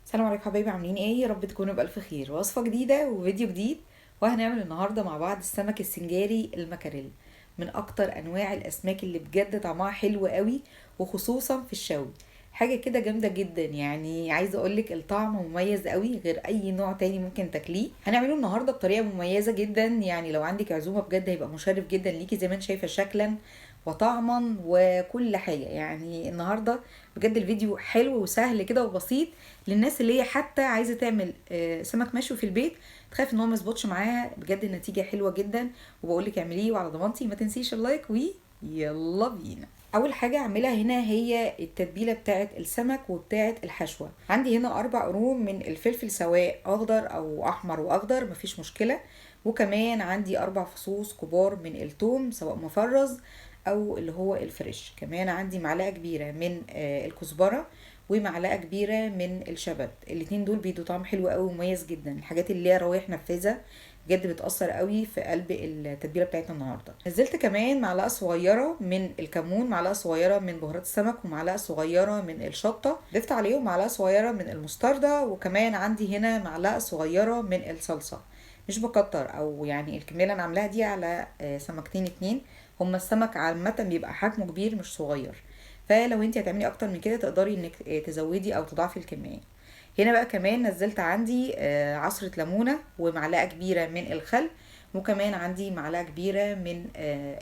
السلام عليكم حبايبي، عاملين ايه؟ يا رب تكونوا بألف خير. وصفة جديدة وفيديو جديد، وهنعمل النهاردة مع بعض السمك السنجاري المكاريل، من اكتر انواع الاسماك اللي بجد طعمها حلو قوي، وخصوصا في الشوي. حاجة كده جامدة جدا، يعني عايزة اقولك الطعم مميز قوي غير اي نوع تاني ممكن تاكليه. هنعمله النهاردة بطريقة مميزة جدا، يعني لو عندك عزومة بجد هيبقى مشرف جدا ليكي، زي ما انت شايفة شكلا وطعما وكل حاجة. يعني النهاردة بجد الفيديو حلو وسهل كده وبسيط للناس اللي هي حتى عايزه تعمل سمك مشوي في البيت، تخاف ان هو ما يظبطش معاها. بجد النتيجه حلوه جدا، وبقول لك اعمليه وعلى ضمانتي. ما تنسيش اللايك، ويلا بينا. اول حاجه اعملها هنا هي التتبيله بتاعه السمك وبتاعه الحشوه. عندي هنا 4 قرون من الفلفل، سواء اخضر او احمر واخضر مفيش مشكله. وكمان عندي 4 فصوص كبار من الثوم، سواء مفرز او اللي هو الفريش. كمان عندي معلقه كبيره من الكزبره، ومعلقه كبيره من الشبت. الاتنين دول بيدوا طعم حلو قوي ومميز جدا. الحاجات اللي هي روايح نفاذه بجد بتأثر قوي في قلب التتبيله بتاعتنا النهارده. نزلت كمان معلقه صغيره من الكمون، معلقه صغيره من بهارات السمك، ومعلقه صغيره من الشطه. ضفت عليهم معلقه صغيره من المستردة، وكمان عندي هنا معلقه صغيره من الصلصه. مش بكتر، او يعني الكميه اللي انا عاملاها دي على سمكتين اتنين. هما السمك عامه بيبقى حجمه كبير مش صغير، فلو انت هتعملي اكتر من كده تقدري انك تزودي او تضاعفي الكميه. هنا بقى كمان نزلت عندي عصرة ليمونة، ومعلقة كبيرة من الخل، وكمان عندي معلقة كبيرة من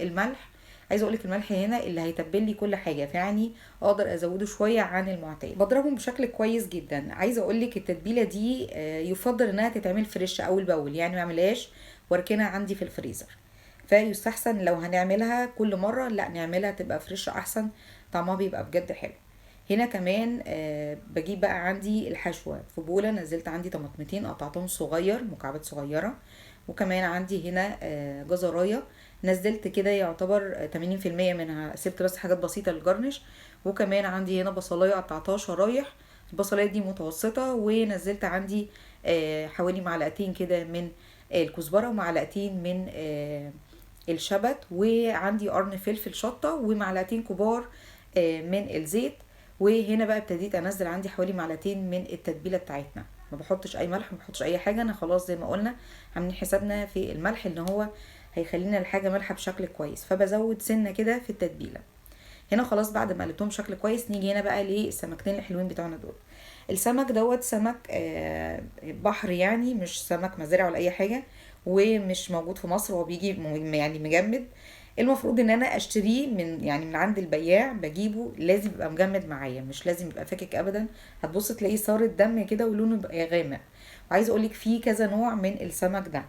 الملح. عايزه اقولك الملح هنا اللي هيتبل لي كل حاجه، فيعني اقدر ازوده شويه عن المعتاد. بضربهم بشكل كويس جدا. عايزه اقولك التتبيله دي يفضل انها تتعمل فريش اول باول، يعني ما اعملهاش واركنها عندي في الفريزر. فيستحسن لو هنعملها كل مرة، لا نعملها تبقى فريش احسن، طعمها بيبقى بجد حلو. هنا كمان بجيب بقى عندي الحشوة في بولة. نزلت عندي طماطمتين قطعتهم صغير، مكعبات صغيرة. وكمان عندي هنا جزراية، نزلت كده يعتبر 80% منها، سبت بس حاجات بسيطة للجرنش. وكمان عندي هنا بصلاية قطعتها شرايح، البصلاية دي متوسطة. ونزلت عندي حوالي معلقتين كده من الكزبرة، ومعلقتين من الشبت، وعندي قرن فلفل شطة، ومعلقتين كبار من الزيت. وهنا بقى ابتديت انزل عندي حوالي معلقتين من التتبيله بتاعتنا. ما بحطش اي ملح، ما بحطش اي حاجه. انا خلاص زي ما قلنا عاملين حسابنا في الملح ان هو هيخلينا الحاجه مالحه بشكل كويس، فبزود سنه كده في التتبيله. هنا خلاص بعد ما قلبتهم بشكل كويس، نيجي هنا بقى للسمكتين الحلوين بتوعنا دول. السمك دوت سمك بحر، يعني مش سمك مزارع ولا اي حاجه، ومش موجود في مصر. هو بيجي يعني مجمد. المفروض ان انا اشتريه من عند البياع، بجيبه لازم يبقى مجمد معايا، مش لازم يبقى فاكك ابدا. هتبص تلاقيه صار الدم كده ولونه يبقى غامق. وعايزه اقولك فيه كذا نوع من السمك ده،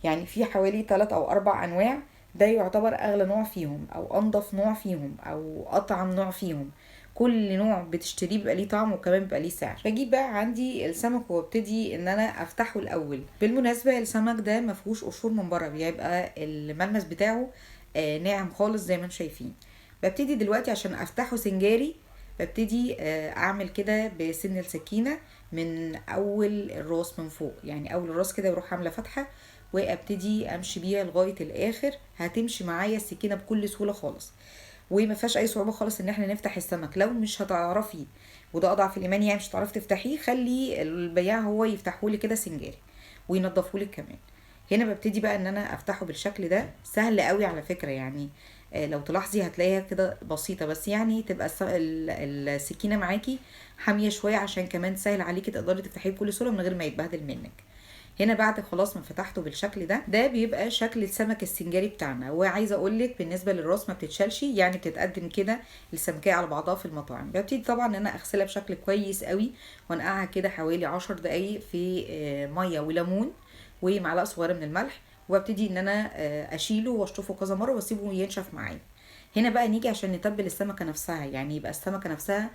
يعني في حوالي 3 أو 4 أنواع. ده يعتبر أغلى نوع فيهم، أو أنضف نوع فيهم، أو أطعم نوع فيهم. كل نوع بتشتريه بيبقى ليه طعم، وكمان بيبقى ليه سعر. بجيب بقى عندي السمك وابتدي ان انا افتحه الاول. بالمناسبه السمك ده مفهوش قشور من بره، بيبقى الملمس بتاعه ناعم خالص زي ما انتم شايفين. ببتدي دلوقتي عشان افتحه سنجاري، ببتدي اعمل كده بسن السكينه من اول الراس من فوق، يعني اول الراس كده بروح عامله فتحه، وابتدي امشي بيها لغايه الاخر. هتمشي معايا السكينه بكل سهوله خالص، وما فيهاش اي صعوبه خالص ان احنا نفتح السمك. لو مش هتعرفي، وده اضعف الايمان، يعني مش هتعرفي تفتحيه، خلي البياع هو يفتحهولك كده سنجاري وينضفهولك كمان. هنا ببتدي بقى ان انا افتحه بالشكل ده. سهل قوي على فكره، يعني لو تلاحظي هتلاقيها كده بسيطه، بس يعني تبقى السكينه معاكي حاميه شويه، عشان كمان سهل عليكي تقدري تفتحيه بكل سهوله من غير ما يتبهدل منك. هنا بعد خلاص ما فتحته بالشكل ده بيبقى شكل السمك السنجاري بتاعنا. وعايزه اقول لك بالنسبه للراس ما بتتشالش، يعني بتتقدم كده السمكيه على بعضها في المطاعم. ببتدي طبعا ان انا اغسلها بشكل كويس قوي، وانقعها كده حوالي 10 دقايق في ميه وليمون ومعلقه صغيره من الملح. وببتدي ان انا اشيله واشطفه كذا مره واسيبه ينشف معايا. هنا بقى نيجي عشان نتبل السمكه نفسها، يعني يبقى السمكه نفسها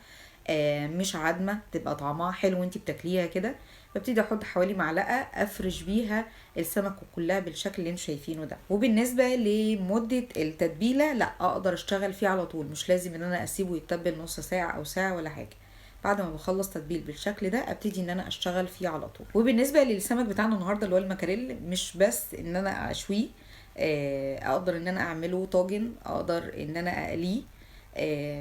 مش عدمه، تبقى طعمها حلو وانتي بتاكليها كده. ببتدي احط حوالي معلقه افرش بيها السمكه كلها بالشكل اللي انتوا شايفينه ده. وبالنسبه لمده التتبيله، لا اقدر اشتغل فيه على طول، مش لازم ان انا اسيبه يتبل نص ساعه او ساعه ولا حاجه. بعد ما بخلص تتبيل بالشكل ده ابتدي ان انا اشتغل فيه على طول. وبالنسبه للسمك بتاعنا النهارده اللي هو المكاريل، مش بس ان انا اشويه، اقدر ان انا اعمله طاجن، اقدر ان انا اقليه.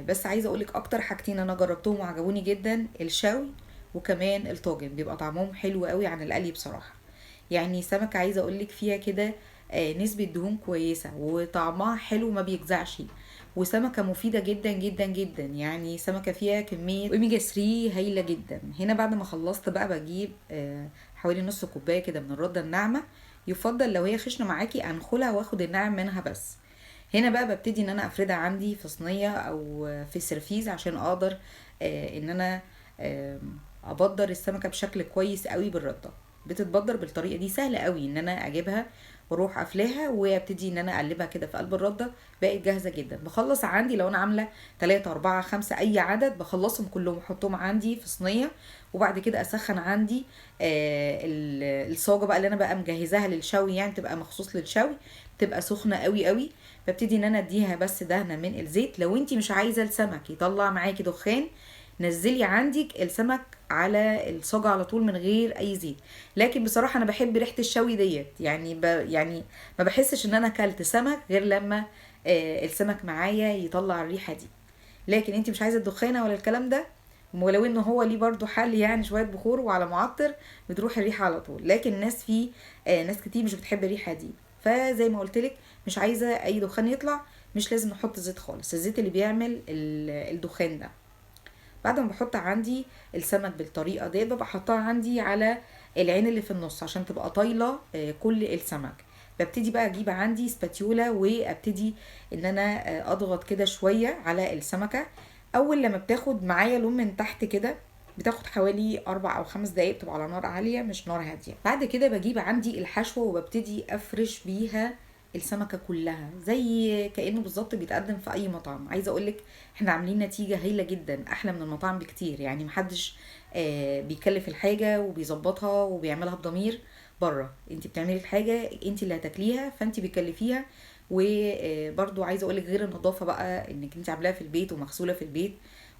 بس عايزه اقولك اكتر حاجتين انا جربتهم وعجبوني جدا: الشوي وكمان الطاجن بيبقى طعمهم حلو قوي عن القلي بصراحة. يعني سمكة عايزة اقولك فيها كده نسبة دهون كويسة وطعمها حلو ما بيجزعش، وسمكة مفيدة جدا جدا جدا. يعني سمكة فيها كمية اوميجا 3 هايلة جدا. هنا بعد ما خلصت بقى بجيب حوالي نص كوباية كده من الردة الناعمة. يفضل لو هي خشنة معاكي انخلها واخد الناعم منها بس. هنا بقى ببتدي ان انا افردها عندي في صينية او في سرفيز عشان اقدر ان انا ابدر السمكة بشكل كويس قوي بالردة. بتتبدر بالطريقة دي سهلة قوي ان انا اجيبها واروح قافلاها وابتدي ان انا اقلبها كده في قلب الردة. بقت جاهزة جدا. بخلص عندي لو انا عاملة 3 4 5 اي عدد بخلصهم كلهم واحطهم عندي في صينية. وبعد كده اسخن عندي الصاجة بقى اللي انا بقى مجهزاها للشوي، يعني تبقى مخصوص للشوي، تبقى سخنة قوي قوي. ببتدي ان انا اديها بس دهنة من الزيت. لو انتي مش عايزة السمك يطلع معاكي دخان نزلي عندك السمك على الصاجة على طول من غير اي زيت. لكن بصراحة انا بحب ريحة الشوي ديت، يعني يعني ما بحسش ان انا اكلت سمك غير لما السمك معايا يطلع الريحة دي. لكن انت مش عايزة الدخانة ولا الكلام ده، ولو انه هو ليه برضو حل، يعني شوية بخور وعلى معطر بتروح الريحة على طول. لكن ناس في ناس كتير مش بتحب الريحة دي. فزي ما قلتلك مش عايزة اي دخان يطلع، مش لازم نحط زيت خالص، الزيت اللي بيعمل الدخان ده. بعد ما بحط عندي السمك بالطريقه دي ببقى حطها عندي على العين اللي في النص عشان تبقى طايله كل السمك. ببتدي بقى اجيب عندي سباتيولا وابتدي ان انا اضغط كده شويه على السمكه. اول لما بتاخد معايا لون من تحت كده بتاخد حوالي 4 أو 5 دقايق، بتبقى على نار عالية مش نار هادية. بعد كده بجيب عندي الحشوة وببتدي افرش بيها السمكة كلها زي كأنه بالظبط بيتقدم في اي مطعم. عايزة اقولك احنا عاملين نتيجة هايلة جدا، احلى من المطاعم بكتير. يعني محدش بيكلف الحاجة وبيظبطها وبيعملها بضمير. بره انت بتعملي الحاجة انت اللي هتاكليها فانت بيكلفيها. وبرضو عايزة اقولك غير النظافة بقى انك انت عاملاها في البيت ومغسولة في البيت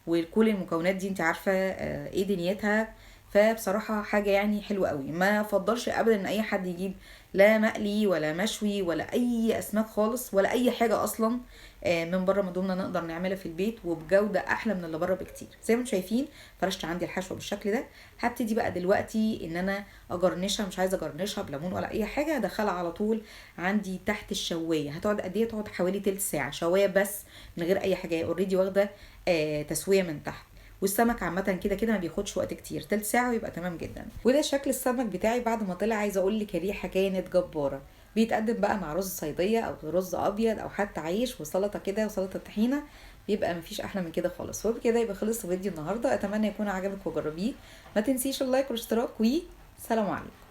وكل المكونات دي انت عارفة ايه دنيتها. فبصراحة حاجة يعني حلوة قوي. ما فضلش ابدا ان اي حد يجيب لا مقلي ولا مشوي ولا اي اسماك خالص ولا اي حاجة اصلا من بره. ما دمنا نقدر نعملها في البيت وبجودة احلى من اللي بره بكتير. زي ما انتم شايفين فرشت عندي الحشوة بالشكل ده. هبتدي بقى دلوقتي ان انا اجرنشها. مش عايزة اجرنشها بليمون ولا اي حاجة، هدخلها على طول عندي تحت الشواية. هتقعد قد ايه؟ تقعد حوالي تلت ساعة شواية بس من غير اي حاجة، اوريدي واخدة تسوية من تحت. والسمك عامة كده كده ما بياخدش وقت كتير، تلت ساعة ويبقى تمام جدا. وده شكل السمك بتاعي بعد ما طلع. عايزة اقول لك الريحة كانت جبارة. بيتقدم بقى مع رز صيدية او رز ابيض او حتى عيش وسلطة كده وسلطة طحينة. بيبقى مفيش احلى من كده خالص. وبكده يبقى خلص فيديو النهاردة. اتمنى يكون عجبك وجربيه. ما تنسيش اللايك والاشتراك، وسلام عليكم.